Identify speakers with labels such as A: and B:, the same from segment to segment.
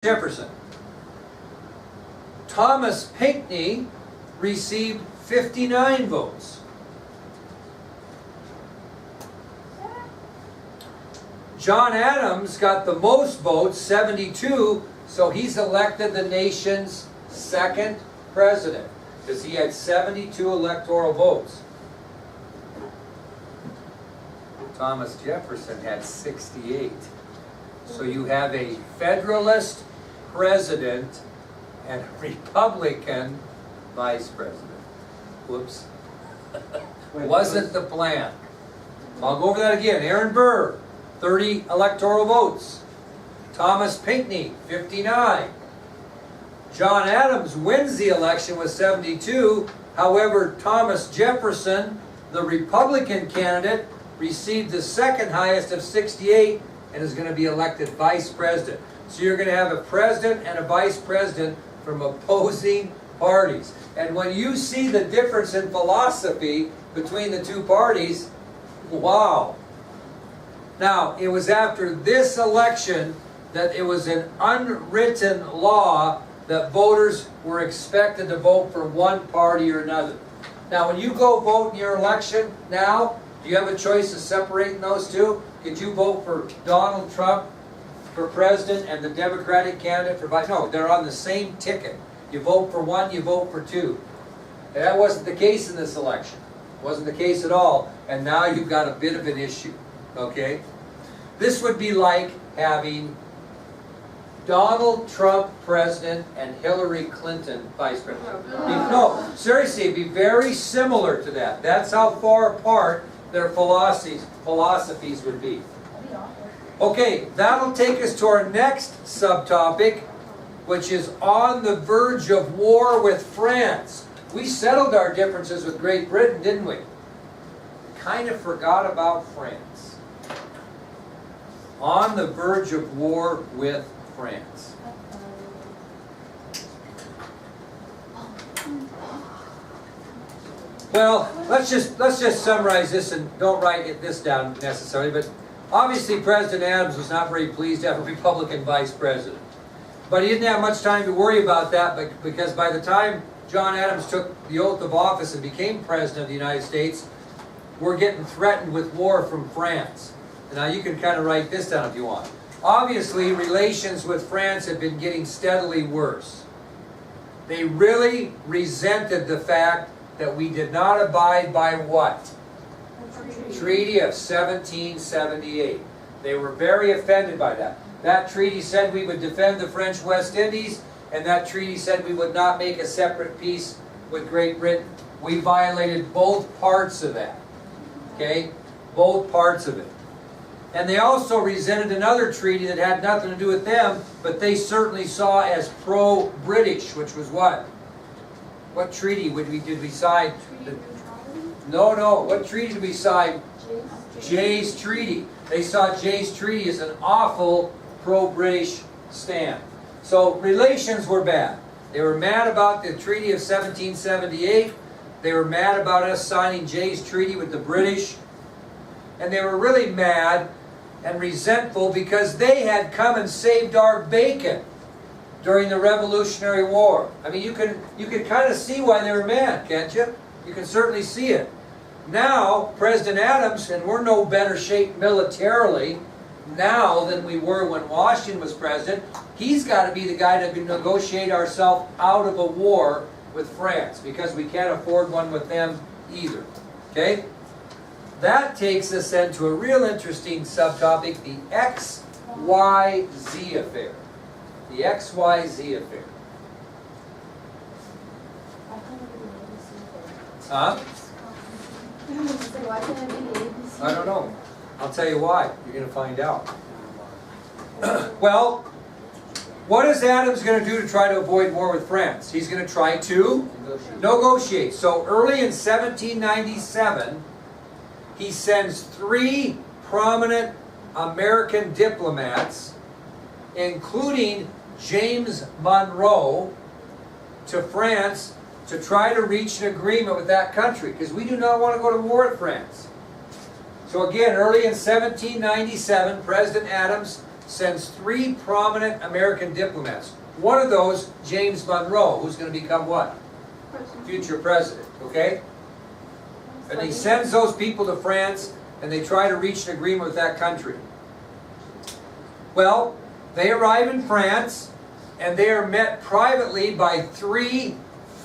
A: Jefferson. Thomas Pinckney received 59 votes. John Adams got the most votes, 72, so he's elected the nation's second president because he had 72 electoral votes. Thomas Jefferson had 68. So you have a Federalist president and a Republican vice president. Whoops. Wasn't the plan. I'll go over that again. Aaron Burr, 30 electoral votes. Thomas Pinckney, 59. John Adams wins the election with 72. However, Thomas Jefferson, the Republican candidate, received the second highest of 68 and is going to be elected vice president. So you're going to have a president and a vice president from opposing parties. And when you see the difference in philosophy between the two parties, wow. Now, it was after this election that it was an unwritten law that voters were expected to vote for one party or another. Now, when you go vote in your election now, do you have a choice of separating those two? Could you vote for Donald Trump for president and the Democratic candidate for vice? No, they're on the same ticket. You vote for one, you vote for two. And that wasn't the case in this election. It wasn't the case at all. And now you've got a bit of an issue. Okay? This would be like having Donald Trump president and Hillary Clinton vice president. No, seriously, it'd be very similar to that. That's how far apart their philosophies would be. Okay, that'll take us to our next subtopic, which is on the verge of war with France. We settled our differences with Great Britain, didn't we? Kind of forgot about France. On the verge of war with France. Well, let's just summarize this and don't write this down necessarily, but obviously President Adams was not very pleased to have a Republican vice president. But he didn't have much time to worry about that because by the time John Adams took the oath of office and became president of the United States, we're getting threatened with war from France. Now you can kind of write this down if you want. Obviously, relations with France have been getting steadily worse. They really resented the fact that we did not abide by what? Treaty of 1778. They were very offended by that. That treaty said we would defend the French West Indies, and that treaty said we would not make a separate peace with Great Britain. We violated both parts of that. Okay? Both parts of it. And they also resented another treaty that had nothing to do with them, but they certainly saw as pro-British, which was what? What treaty did we sign? No. What treaty did we sign? Jay's Treaty. They saw Jay's Treaty as an awful pro-British stand. So relations were bad. They were mad about the Treaty of 1778. They were mad about us signing Jay's Treaty with the British. And they were really mad and resentful because they had come and saved our bacon during the Revolutionary War. I mean, you can kind of see why they were mad, can't you? You can certainly see it. Now, President Adams, and we're no better shape militarily now than we were when Washington was president, he's got to be the guy to negotiate ourselves out of a war with France because we can't afford one with them either. Okay? That takes us then to a real interesting subtopic, the XYZ affair. The XYZ affair. Huh? I don't know. I'll tell you why. You're going to find out. Well, what is Adams going to do to try to avoid war with France? He's going to try to negotiate. So early in 1797, he sends 3 prominent American diplomats, including James Monroe, to France to try to reach an agreement with that country because we do not want to go to war with France. So again, early in 1797, President Adams sends 3 prominent American diplomats. One of those, James Monroe, who's going to become what? Future president, okay? And he sends those people to France, and they try to reach an agreement with that country. Well, they arrive in France, and they are met privately by 3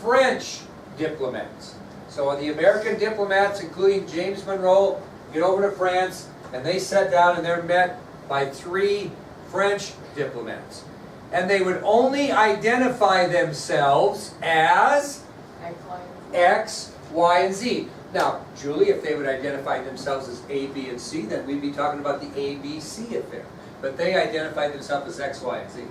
A: French diplomats. So the American diplomats, including James Monroe, get over to France, and they sit down, and they're met by 3 French diplomats. And they would only identify themselves as X, Y, and Z. Now, Julie, if they would identify themselves as A, B, and C, then we'd be talking about the ABC affair. But they identified themselves as X, Y, and Z.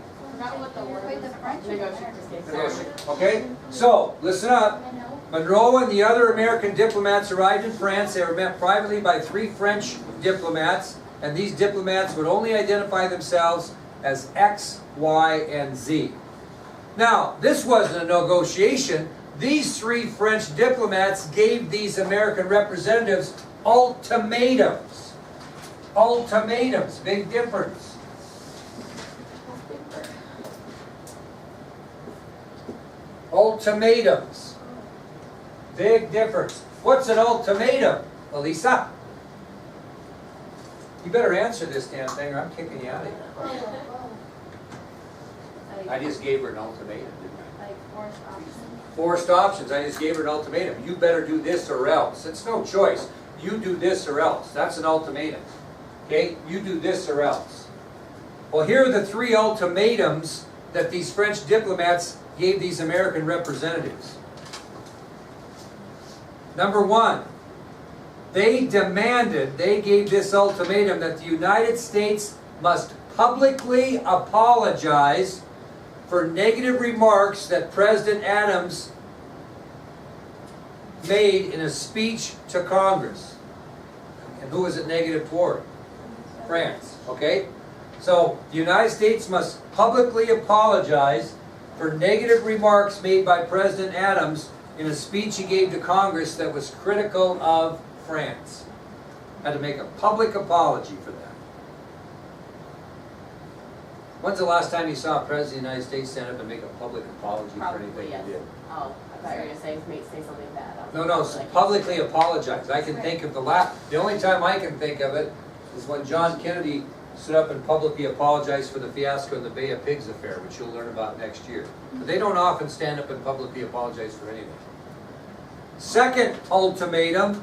A: Negotiate. Okay? So, listen up. Monroe and the other American diplomats arrived in France. They were met privately by 3 French diplomats, and these diplomats would only identify themselves as X, Y, and Z. Now, this wasn't a negotiation. These 3 French diplomats gave these American representatives ultimatums. Ultimatums, big difference. Ultimatums. Big difference. What's an ultimatum, Elisa? You better answer this damn thing or I'm kicking you out of here. I just gave her an ultimatum, didn't I?
B: Like forced options.
A: Forced options. I just gave her an ultimatum. You better do this or else. It's no choice. You do this or else. That's an ultimatum. Okay? You do this or else. Well, here are the 3 ultimatums that these French diplomats gave these American representatives. Number 1, they gave this ultimatum that the United States must publicly apologize for negative remarks that President Adams made in a speech to Congress. And who was it negative toward? France. Okay? So, the United States must publicly apologize for negative remarks made by President Adams in a speech he gave to Congress that was critical of France. Had to make a public apology for that. When's the last time you saw a President of the United States stand up and make a public apology for anything
B: yes.
A: he did?
B: Oh, I thought you were going to say something bad.
A: No, publicly apologize. I can think of the only time I can think of it is when John Kennedy stood up and publicly apologized for the fiasco in the Bay of Pigs affair, which you'll learn about next year. But they don't often stand up and publicly apologize for anything. Second ultimatum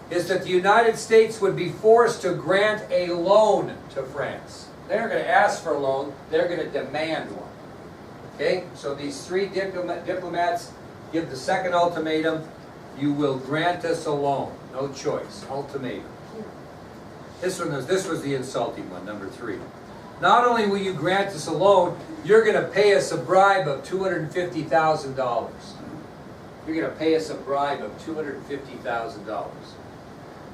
A: is that the United States would be forced to grant a loan to France. They're not going to ask for a loan, they're going to demand one. Okay, so these 3 diplomats give the second ultimatum: you will grant us a loan. No choice. Ultimatum. This was the insulting one, number 3. Not only will you grant us a loan, you're going to pay us a bribe of $250,000. You're going to pay us a bribe of $250,000.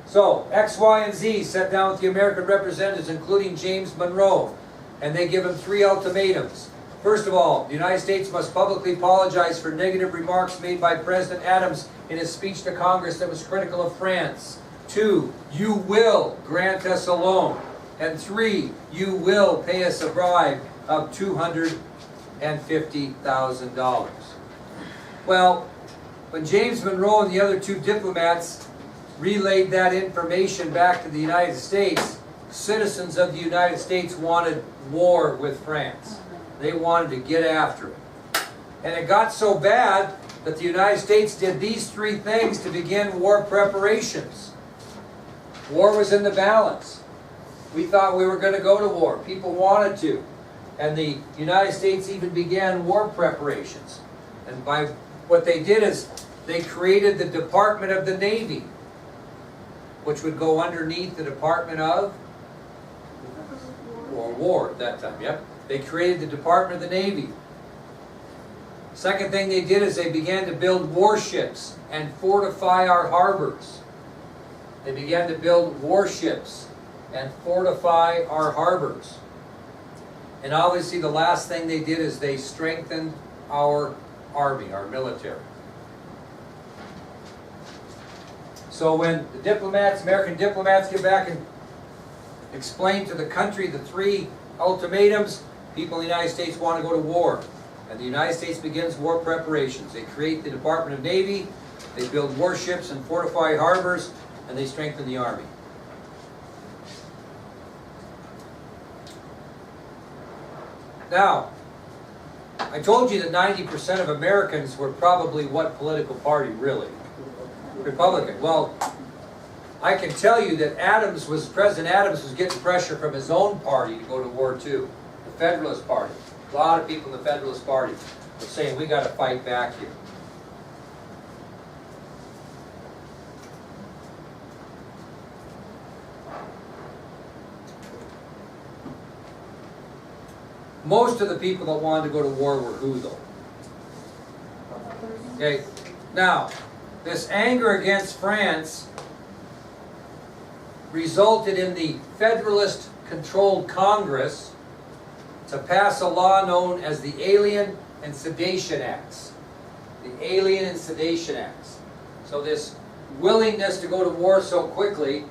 A: So, X, Y, and Z sat down with the American representatives, including James Monroe, and they give him 3 ultimatums. First of all, the United States must publicly apologize for negative remarks made by President Adams in his speech to Congress that was critical of France. 2, you will grant us a loan. And 3, you will pay us a bribe of $250,000. Well, when James Monroe and the other 2 diplomats relayed that information back to the United States, citizens of the United States wanted war with France. They wanted to get after it. And it got so bad that the United States did these 3 things to begin war preparations. War was in the balance. We thought we were going to go to war. People wanted to. And the United States even began war preparations. And by what they did is they created the Department of the Navy, which would go underneath the Department of War at that time. Yep. They created the Department of the Navy. Second thing they did is they began to build warships and fortify our harbors. They began to build warships and fortify our harbors. And obviously the last thing they did is they strengthened our army, our military. So when the American diplomats get back and explain to the country the 3 ultimatums. People in the United States want to go to war. And the United States begins war preparations. They create the Department of Navy, they build warships and fortify harbors, and they strengthen the Army. Now, I told you that 90% of Americans were probably what political party, really? Republican. Well, I can tell you that President Adams was getting pressure from his own party to go to war too, the Federalist Party. A lot of people in the Federalist Party were saying, we got to fight back here. Most of the people that wanted to go to war were who, though? Okay, now, this anger against France resulted in the Federalist-controlled Congress to pass a law known as the Alien and Sedition Acts. The Alien and Sedition Acts. So this willingness to go to war so quickly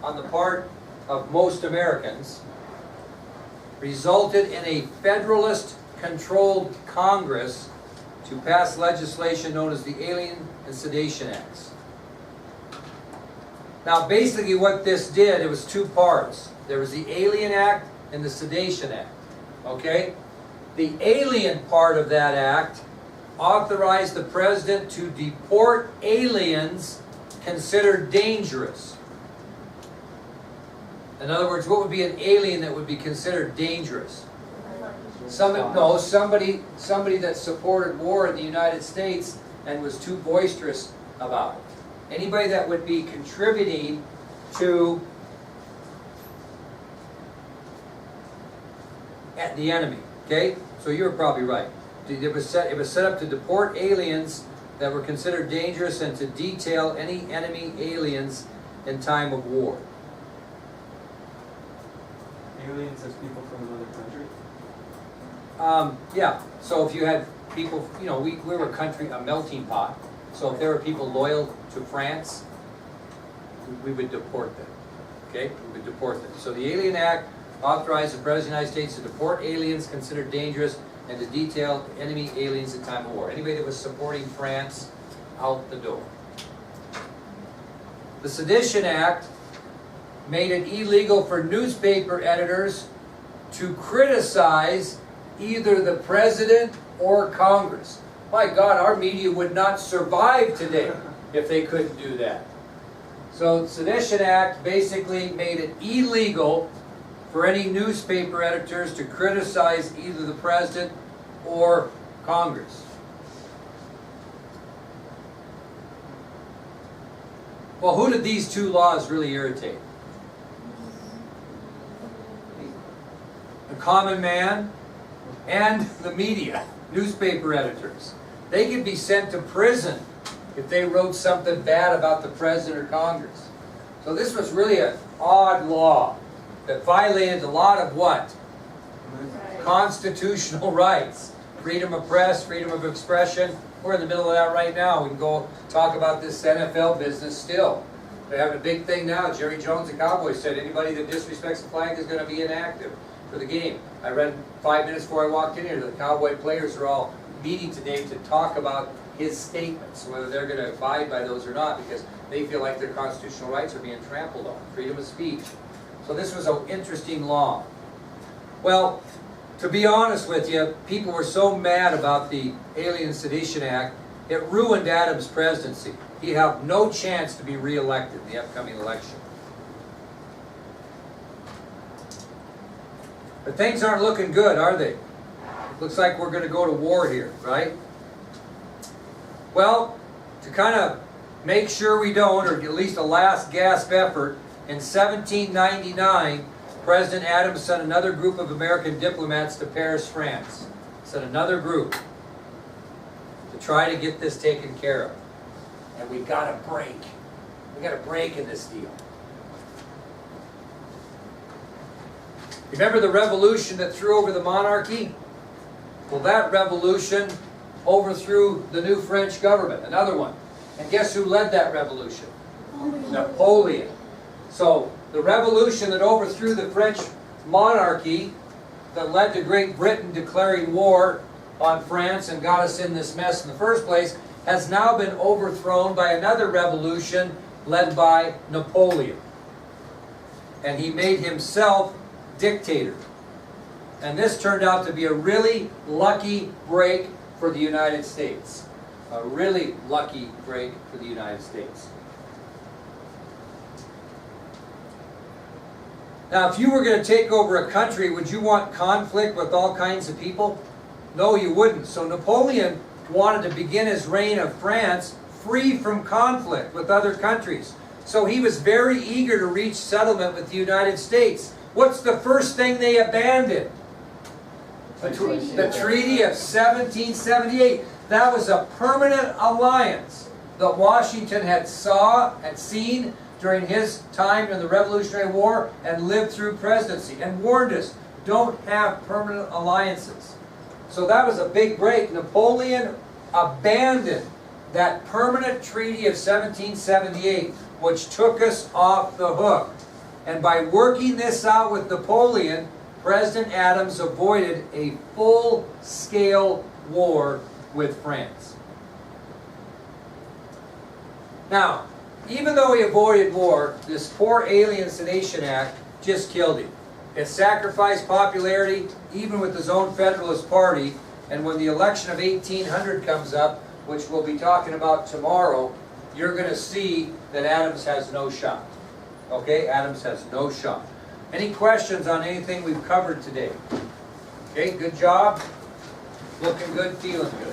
A: on the part of most Americans resulted in a Federalist-controlled Congress to pass legislation known as the Alien and Sedition Acts. Now basically what this did, it was two parts. There was the Alien Act and the Sedition Act. Okay? The Alien part of that act authorized the president to deport aliens considered dangerous. In other words, what would be an alien that would be considered dangerous? Somebody that supported war in the United States and was too boisterous about it. Anybody that would be contributing to the enemy. Okay? So you were probably right. It was set up to deport aliens that were considered dangerous and to detail any enemy aliens in time of war.
C: Aliens as people from another country?
A: Yeah. So if you had people, you know, we were a country, a melting pot. So if there were people loyal to France, we would deport them. Okay? We would deport them. So the Alien Act authorized the President of the United States to deport aliens considered dangerous and to detail enemy aliens in time of war. Anybody that was supporting France, out the door. The Sedition Act made it illegal for newspaper editors to criticize either the President or Congress. My God, our media would not survive today if they couldn't do that. So the Sedition Act basically made it illegal for any newspaper editors to criticize either the President or Congress. Well, who did these two laws really irritate? The common man and the media, newspaper editors. They could be sent to prison if they wrote something bad about the President or Congress. So this was really an odd law that violated a lot of what? Constitutional rights. Freedom of press, freedom of expression. We're in the middle of that right now. We can go talk about this NFL business still. They're having a big thing now. Jerry Jones, the Cowboys, said anybody that disrespects the flag is going to be inactive for the game. I read 5 minutes before I walked in here that the Cowboy players are all meeting today to talk about his statements, whether they're going to abide by those or not, because they feel like their constitutional rights are being trampled on. Freedom of speech. So this was an interesting law. Well, to be honest with you, people were so mad about the Alien and Sedition Act, it ruined Adams' presidency. He'd have no chance to be re-elected in the upcoming election. But things aren't looking good, are they? Looks like we're going to go to war here, right? Well, to kind of make sure we don't, or at least a last gasp effort, in 1799, President Adams sent another group of American diplomats to Paris, France. Sent another group to try to get this taken care of. And we got a break. We got a break in this deal. Remember the revolution that threw over the monarchy? Well, that revolution overthrew the new French government, another one. And guess who led that revolution? Napoleon. So the revolution that overthrew the French monarchy that led to Great Britain declaring war on France and got us in this mess in the first place has now been overthrown by another revolution led by Napoleon. And he made himself dictator. And this turned out to be a really lucky break for the United States. A really lucky break for the United States. Now, if you were going to take over a country, would you want conflict with all kinds of people? No, you wouldn't. So Napoleon wanted to begin his reign of France free from conflict with other countries. So he was very eager to reach settlement with the United States. What's the first thing they abandoned? The Treaty of 1778. That was a permanent alliance that Washington had seen during his time in the Revolutionary War and lived through presidency and warned us, don't have permanent alliances. So that was a big break. Napoleon abandoned that permanent treaty of 1778, which took us off the hook. And by working this out with Napoleon, President Adams avoided a full-scale war with France. Now, even though he avoided war, this poor Alien Sedition Act just killed him. It sacrificed popularity even with his own Federalist Party, and when the election of 1800 comes up, which we'll be talking about tomorrow, you're going to see that Adams has no shot. Okay, Adams has no shot. Any questions on anything we've covered today? Okay, good job. Looking good, feeling good.